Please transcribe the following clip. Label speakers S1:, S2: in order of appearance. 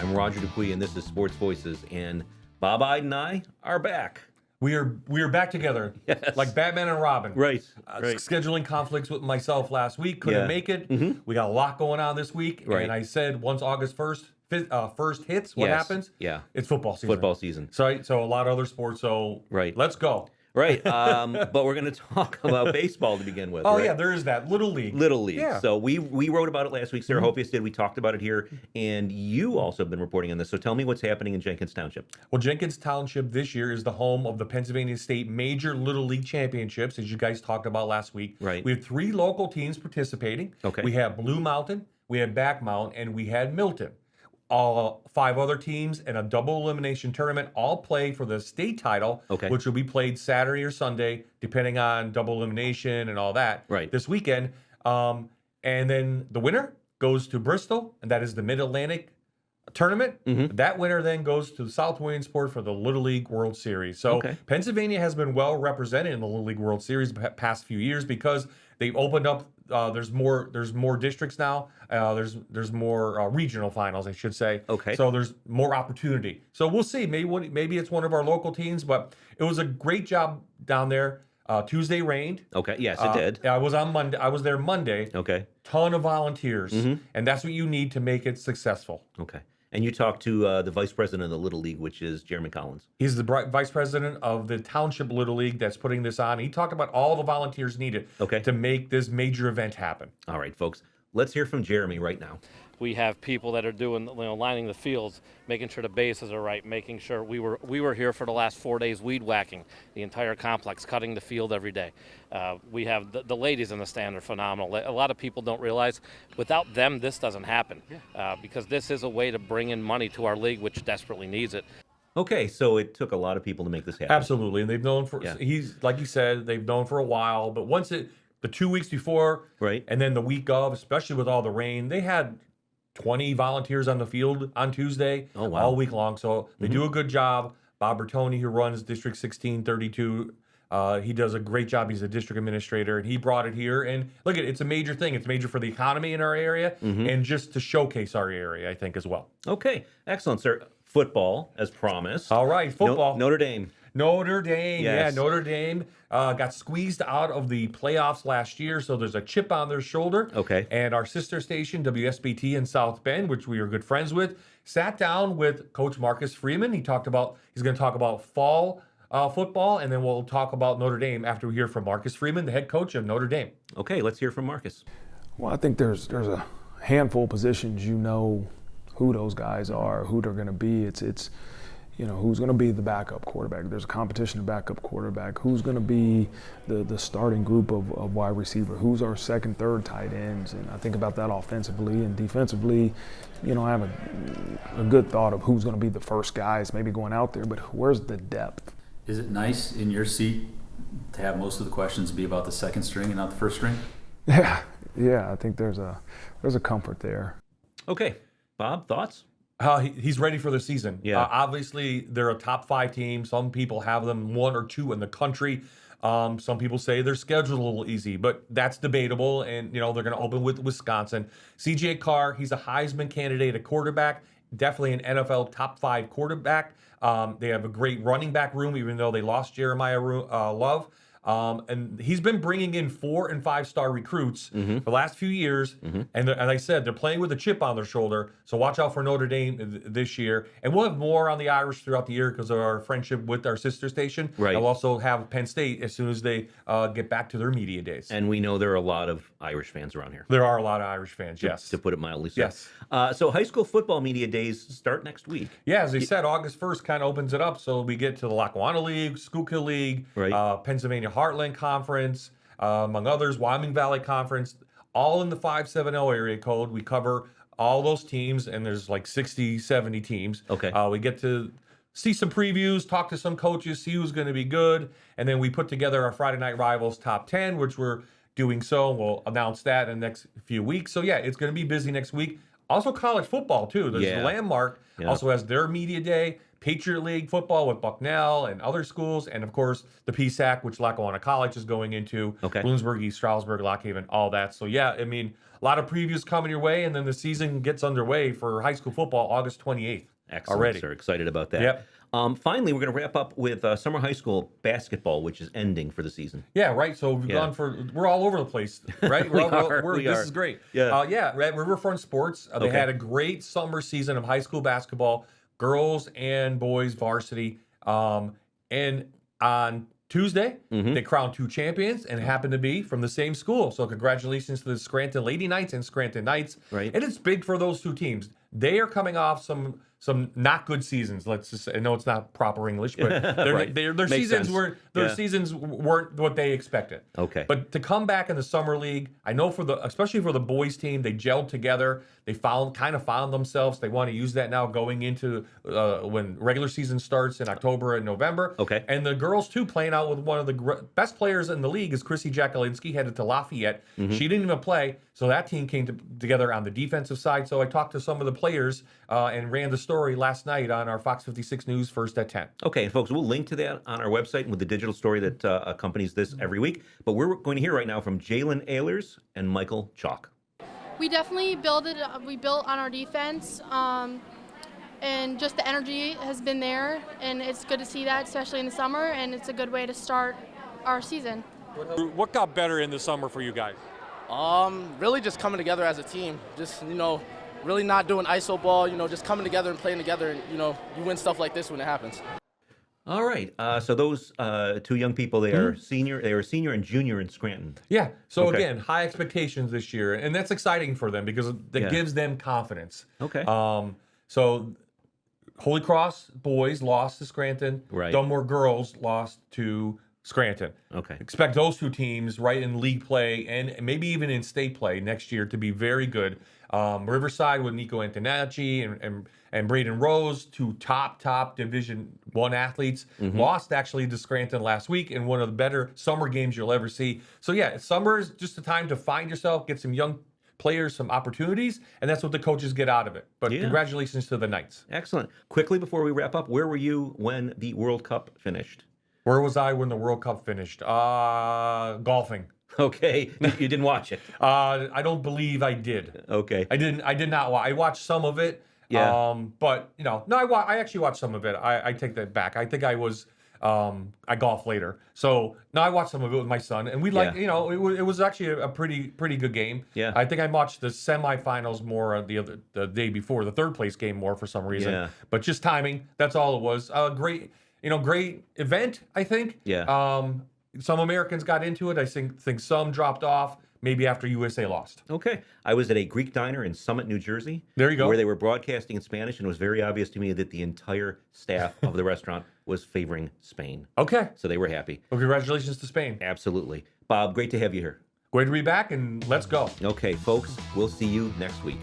S1: I'm Roger Dupuy, and this is Sports Voices. And Bob Ide and I are back.
S2: We are back together,
S1: Yes.
S2: like Batman and Robin.
S1: Right.
S2: Scheduling conflicts with myself last week, couldn't make it.
S1: Mm-hmm.
S2: We got a lot going on this week,
S1: Right.
S2: and I said once August 1st, first hits, what happens?
S1: Yeah.
S2: It's football season.
S1: Football season.
S2: So a lot of other sports. So let's go.
S1: Right. But we're going to talk about baseball to begin with.
S2: Oh
S1: right?
S2: yeah, there is that Little League.
S1: Little League.
S2: Yeah.
S1: So we wrote about it last week. Sarah Hofius did. We talked about it here, and you also have been reporting on this. So tell me what's happening in Jenkins Township.
S2: Well, Jenkins Township this year is the home of the Pennsylvania State Major Little League Championships, as you guys talked about last week.
S1: Right.
S2: We have 3 local teams participating.
S1: Okay.
S2: We have Blue Mountain, we had Back Mountain, and we had Milton. All 5 other teams in a double elimination tournament all play for the state title, which will be played Saturday or Sunday, depending on double elimination and all that.
S1: Right.
S2: This weekend, and then the winner goes to Bristol, and that is the Mid-Atlantic tournament.
S1: Mm-hmm.
S2: That winner then goes to South Williamsport for the Little League World Series. So Pennsylvania has been well represented in the Little League World Series the past few years because they've opened up. There's more districts now. There's more regional finals, I should say.
S1: Okay.
S2: So there's more opportunity. So we'll see. Maybe it's one of our local teams, but it was a great job down there. Tuesday rained.
S1: Okay. Yes, it did.
S2: I was on Monday. I was there Monday.
S1: Okay.
S2: Ton of volunteers, and that's what you need to make it successful.
S1: Okay. And you talked to the vice president of the Little League, which is Jeremy Collins.
S2: He's the vice president of the Township Little League that's putting this on. He talked about all the volunteers needed to make this major event happen.
S1: All right, folks. Let's hear from Jeremy right now.
S3: We have people that are doing, lining the fields, making sure the bases are right, making sure we were here for the last 4 days weed whacking the entire complex, cutting the field every day. We have the ladies in the stand are phenomenal. A lot of people don't realize without them this doesn't happen because this is a way to bring in money to our league, which desperately needs it.
S1: Okay, so it took a lot of people to make this happen.
S2: Absolutely, and they've known for he's like you said, they've known for a while. But once the 2 weeks before, and then the week of, especially with all the rain, they had 20 volunteers on the field on Tuesday all week long. So they do a good job. Bob Bertoni, who runs District 1632, he does a great job. He's a district administrator, and he brought it here. And look, it's a major thing. It's major for the economy in our area and just to showcase our area, I think, as well.
S1: Okay, excellent, sir. Football, as promised.
S2: All right, football.
S1: Notre Dame.
S2: Notre Dame,
S1: yes.
S2: Notre Dame got squeezed out of the playoffs last year, so there's a chip on their shoulder.
S1: Okay.
S2: And our sister station, WSBT in South Bend, which we are good friends with, sat down with Coach Marcus Freeman. He's going to talk about fall football, and then we'll talk about Notre Dame after we hear from Marcus Freeman, the head coach of Notre Dame.
S1: Okay, let's hear from Marcus.
S4: Well, I think there's a handful of positions who those guys are, who they're going to be. It's who's going to be the backup quarterback. There's a competition of backup quarterback. Who's going to be the starting group of wide receiver? Who's our second, third tight ends? And I think about that offensively and defensively. I have a good thought of who's going to be the first guys maybe going out there, but where's the depth?
S5: Is it nice in your seat to have most of the questions be about the second string and not the first string?
S4: Yeah. I think there's a comfort there.
S1: Okay, Bob, thoughts?
S2: He's ready for the season.
S1: Yeah.
S2: Obviously, they're a top 5 team. Some people have them 1 or 2 in the country. Some people say their schedule's a little easy, but that's debatable. And, they're going to open with Wisconsin. C.J. Carr, he's a Heisman candidate at quarterback, definitely an NFL top 5 quarterback. They have a great running back room, even though they lost Jeremiah Love. And he's been bringing in 4- and 5-star recruits for the last few years. And as I said, they're playing with a chip on their shoulder. So watch out for Notre Dame this year. And we'll have more on the Irish throughout the year because of our friendship with our sister station.
S1: Right.
S2: I'll also have Penn State as soon as they get back to their media days.
S1: And we know there are a lot of Irish fans around here.
S2: There are a lot of Irish fans, yes.
S1: To put it mildly, sir.
S2: Yes.
S1: So high school football media days start next week.
S2: Yeah, as I said, August 1st kind of opens it up. So we get to the Lackawanna League, Schuylkill League, Pennsylvania Heartland Conference, among others, Wyoming Valley Conference, all in the 570 area code. We cover all those teams, and there's like 60, 70 teams.
S1: Okay.
S2: We get to see some previews, talk to some coaches, see who's going to be good, and then we put together our Friday Night Rivals Top 10, which we're doing so. We'll announce that in the next few weeks. So, yeah, it's going to be busy next week. Also college football, too. There's Landmark also has their media day. Patriot League football with Bucknell and other schools, and of course the PSAC, which Lackawanna College is going into,
S1: Okay.
S2: Bloomsburg, East Stroudsburg, Lock Haven, all that. So yeah, I mean, a lot of previews coming your way, and then the season gets underway for high school football August 28th.
S1: Excellent,
S2: already.
S1: sir. Excited about that.
S2: Yep.
S1: Finally, we're going to wrap up with summer high school basketball, which is ending for the season.
S2: Yeah, right. So we've gone we're all over the place, right?
S1: We are.
S2: This is great.
S1: Yeah.
S2: At Riverfront Sports, they had a great summer season of high school basketball, girls and boys varsity. And on Tuesday, they crowned 2 champions and happened to be from the same school. So congratulations to the Scranton Lady Knights and Scranton Knights.
S1: Right.
S2: And it's big for those 2 teams. They are coming off some not good seasons. Let's just say, I know it's not proper English, but their
S1: Makes
S2: seasons
S1: sense.
S2: seasons weren't what they expected.
S1: Okay.
S2: But to come back in the summer league, I know especially for the boys team, they gelled together. They found themselves. They want to use that now going into when regular season starts in October and November.
S1: Okay.
S2: And the girls too, playing out with one of the best players in the league is Chrissy Jakulinski, headed to Lafayette. She didn't even play, so that team came together on the defensive side. So I talked to some of the players and ran the story last night on our Fox 56 News First at 10.
S1: Okay, and folks, we'll link to that on our website with the digital story that accompanies this every week. But we're going to hear right now from Jaylen, Alers and Michael Chalk.
S6: We definitely built on our defense, and just the energy has been there, and it's good to see that, especially in the summer, and it's a good way to start our season.
S7: What got better in the summer for you guys?
S8: Really just coming together as a team. Just, really not doing iso ball, just coming together and playing together, and, you win stuff like this when it happens.
S1: All right. So those 2 young people, they are senior and junior in Scranton.
S2: Yeah. So
S1: Okay.
S2: again, high expectations this year, and that's exciting for them because that gives them confidence.
S1: Okay.
S2: So Holy Cross boys lost to Scranton.
S1: Right.
S2: Dunmore girls lost to Scranton.
S1: Okay.
S2: Expect those 2 teams right in league play and maybe even in state play next year to be very good. Riverside with Nico Antonacci and Braden Rose, 2 top Division I athletes, lost actually to Scranton last week in one of the better summer games you'll ever see. So yeah, summer is just a time to find yourself, get some young players some opportunities, and that's what the coaches get out of it. But congratulations to the Knights.
S1: Excellent. Quickly before we wrap up, where were you when the World Cup finished?
S2: Where was I when the World Cup finished? Golfing.
S1: Okay, you didn't watch it.
S2: I don't believe I did.
S1: Okay.
S2: I did not watch. I watched some of it.
S1: Yeah.
S2: But I actually watched some of it. I take that back. I think I was I golf later. So I watched some of it with my son, and we it was actually a pretty good game.
S1: Yeah.
S2: I think I watched the semifinals more the day before, the 3rd place game more for some reason.
S1: Yeah.
S2: But just timing. That's all it was. Great event, I think.
S1: Yeah.
S2: Some Americans got into it. I think some dropped off, maybe after USA lost.
S1: Okay. I was at a Greek diner in Summit, New Jersey.
S2: There you go.
S1: Where they were broadcasting in Spanish, and it was very obvious to me that the entire staff of the restaurant was favoring Spain.
S2: Okay.
S1: So they were happy.
S2: Well, congratulations to Spain.
S1: Absolutely. Bob, great to have you here.
S2: Great to be back, and let's go.
S1: Okay, folks, we'll see you next week.